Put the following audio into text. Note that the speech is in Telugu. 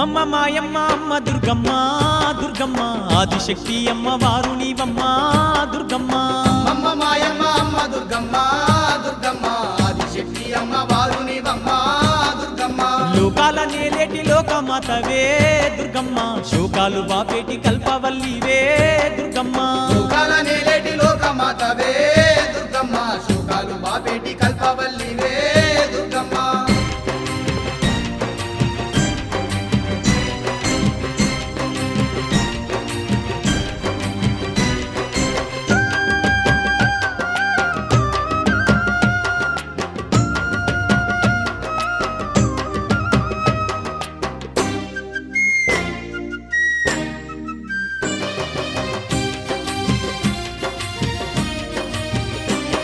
అమ్మమ్మ మాయమ్మ అమ్మ దుర్గమ్మ దుర్గమ్మ ఆదిశక్తి అమ్మ వారు నీవమ్మ దుర్గమ్మ అమ్మ మాయమ్మ అమ్మ దుర్గమ్మ దుర్గమ్మ ఆదిశక్తి అమ్మ వారు నీవమ్మ దుర్గమ్మ లోకాల నేలేటి లోకమాతవే దుర్గమ్మ శోకాలు బాపేటి కల్పవల్లివే దుర్గమ్మ లోకాల నేలేటి లోకమాతవే దుర్గమ్మ